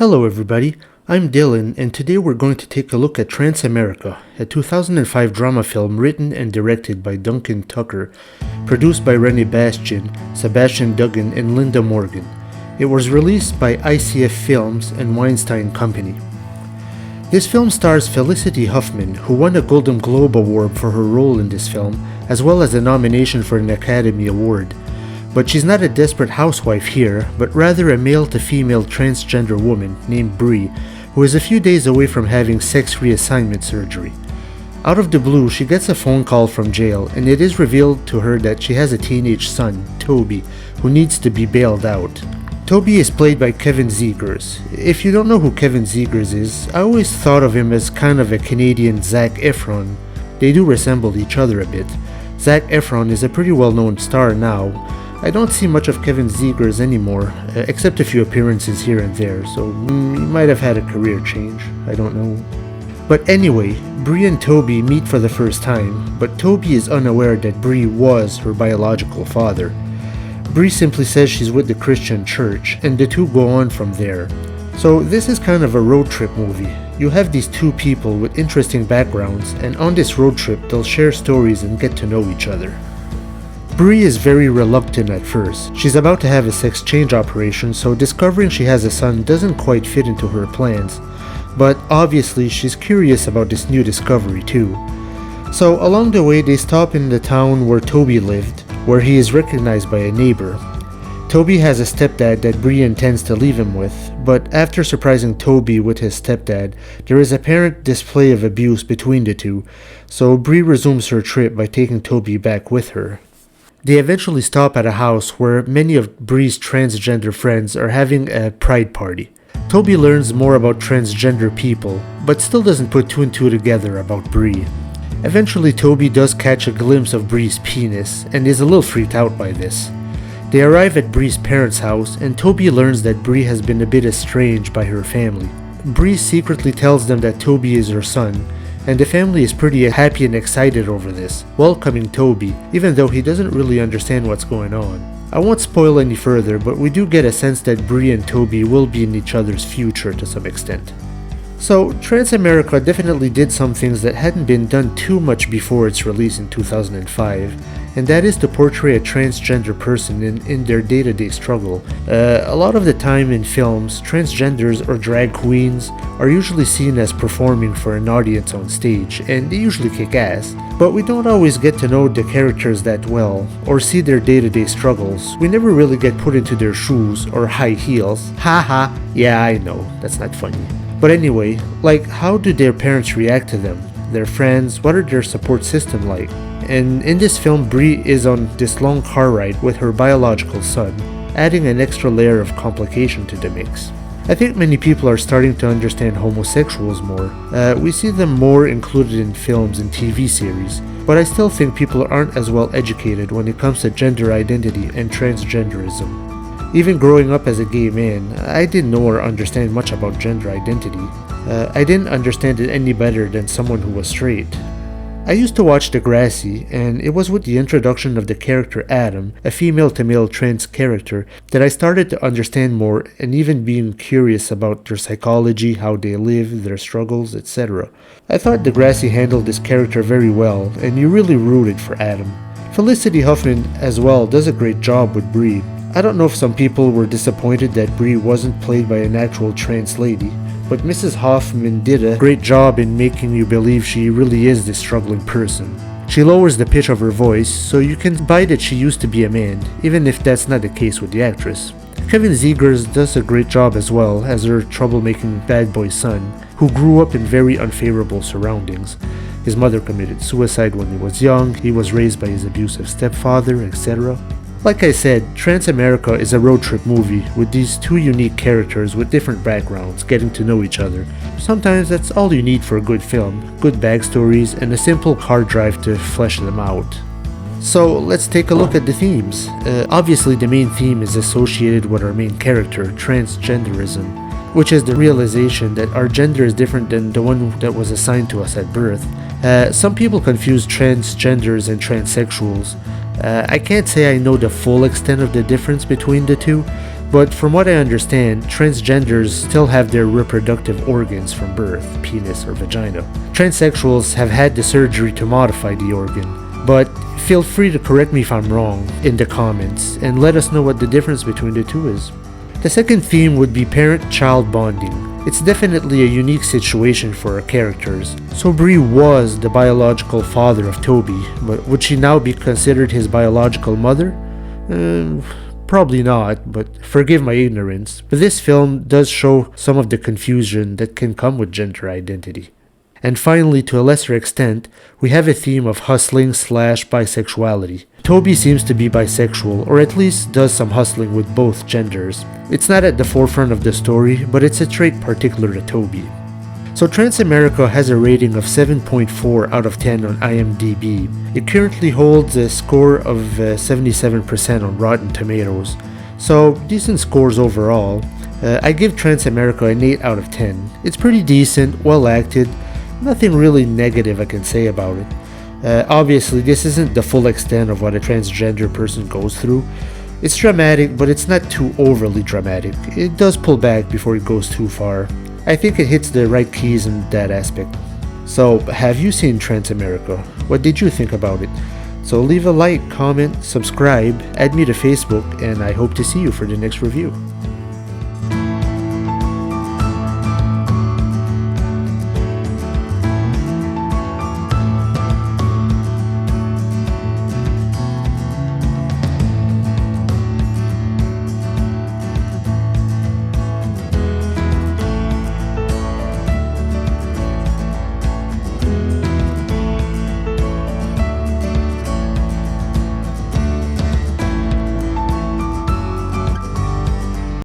Hello everybody, I'm Dylan and today we're going to take a look at TransAmerica, a 2005 drama film written and directed by Duncan Tucker, produced by Rene, Bastian, Sebastian, Dungan, and Linda Morgan. It was released by ICF Films and Weinstein Company. This film stars Felicity Huffman, who won a Golden Globe Award for her role in this film, as well as a nomination for an Academy Award. But she's not a desperate housewife here, but rather a male-to-female transgender woman named Bree, who is a few days away from having sex reassignment surgery. Out of the blue, she gets a phone call from jail, and it is revealed to her that she has a teenage son, Toby, who needs to be bailed out. Toby is played by Kevin Zegers. If you don't know who Kevin Zegers is, I always thought of him as kind of a Canadian Zac Efron. They do resemble each other a bit. Zac Efron is a pretty well-known star now. I don't see much of Kevin Zegers anymore, except a few appearances here and there, so he might have had a career change, I don't know. But anyway, Bree and Toby meet for the first time, but Toby is unaware that Bree was her biological father. Bree simply says she's with the Christian church, and the two go on from there. So this is kind of a road trip movie. You have these two people with interesting backgrounds, and on this road trip they'll share stories and get to know each other. Bree is very reluctant at first. She's about to have a sex change operation, so discovering she has a son doesn't quite fit into her plans. But obviously she's curious about this new discovery too. So along the way they stop in the town where Toby lived, where he is recognized by a neighbor. Toby has a stepdad that Bree intends to leave him with, but after surprising Toby with his stepdad, there is apparent display of abuse between the two, so Bree resumes her trip by taking Toby back with her. They eventually stop at a house where many of Bree's transgender friends are having a pride party. Toby learns more about transgender people, but still doesn't put two and two together about Bree. Eventually Toby does catch a glimpse of Bree's penis and is a little freaked out by this. They arrive at Bree's parents' house and Toby learns that Bree has been a bit estranged by her family. Bree secretly tells them that Toby is her son, and the family is pretty happy and excited over this, welcoming Toby, even though he doesn't really understand what's going on. I won't spoil any further, but we do get a sense that Bree and Toby will be in each other's future to some extent. So, TransAmerica definitely did some things that hadn't been done too much before its release in 2005, and that is to portray a transgender person in their day-to-day struggle. A lot of the time in films, transgenders or drag queens are usually seen as performing for an audience on stage, and they usually kick ass. But we don't always get to know the characters that well, or see their day-to-day struggles. We never really get put into their shoes or high heels. Haha, yeah I know, that's not funny. But anyway, like how do their parents react to them? Their friends, what are their support system like? And in this film, Bree is on this long car ride with her biological son, adding an extra layer of complication to the mix. I think many people are starting to understand homosexuals more. We see them more included in films and TV series, but I still think people aren't as well educated when it comes to gender identity and transgenderism. Even growing up as a gay man, I didn't know or understand much about gender identity. I didn't understand it any better than someone who was straight. I used to watch Degrassi, and it was with the introduction of the character Adam, a female-to-male trans character, that I started to understand more and even being curious about their psychology, how they live, their struggles, etc. I thought Degrassi handled this character very well, and you really rooted for Adam. Felicity Huffman as well does a great job with Bree. I don't know if some people were disappointed that Bree wasn't played by an actual trans lady, but Mrs. Huffman did a great job in making you believe she really is this struggling person. She lowers the pitch of her voice, so you can buy that she used to be a man, even if that's not the case with the actress. Kevin Zegers does a great job as well as her troublemaking bad boy son, who grew up in very unfavorable surroundings. His mother committed suicide when he was young, he was raised by his abusive stepfather, etc. Like I said, TransAmerica is a road trip movie with these two unique characters with different backgrounds getting to know each other. Sometimes that's all you need for a good film, good backstories, and a simple car drive to flesh them out. So let's take a look at the themes. Obviously the main theme is associated with our main character, transgenderism, which is the realization that our gender is different than the one that was assigned to us at birth. Some people confuse transgenders and transsexuals. I can't say I know the full extent of the difference between the two, But from what I understand, transgenders still have their reproductive organs from birth, penis or vagina. Transsexuals have had the surgery to modify the organ, but feel free to correct me if I'm wrong in the comments and let us know what the difference between the two is. The second theme would be parent-child bonding. It's definitely a unique situation for our characters. So Bree was the biological father of Toby, but would she now be considered his biological mother? Probably not, but forgive my ignorance. But this film does show some of the confusion that can come with gender identity. And finally, to a lesser extent, we have a theme of hustling/bisexuality. Toby seems to be bisexual, or at least does some hustling with both genders. It's not at the forefront of the story, but it's a trait particular to Toby. So TransAmerica has a rating of 7.4 out of 10 on IMDb. It currently holds a score of 77% on Rotten Tomatoes. So decent scores overall. I give TransAmerica an 8 out of 10. It's pretty decent, well acted. Nothing really negative I can say about it. Obviously, this isn't the full extent of what a transgender person goes through. It's dramatic, but it's not too overly dramatic. It does pull back before it goes too far. I think it hits the right keys in that aspect. So, have you seen TransAmerica? What did you think about it? So leave a like, comment, subscribe, add me to Facebook, and I hope to see you for the next review.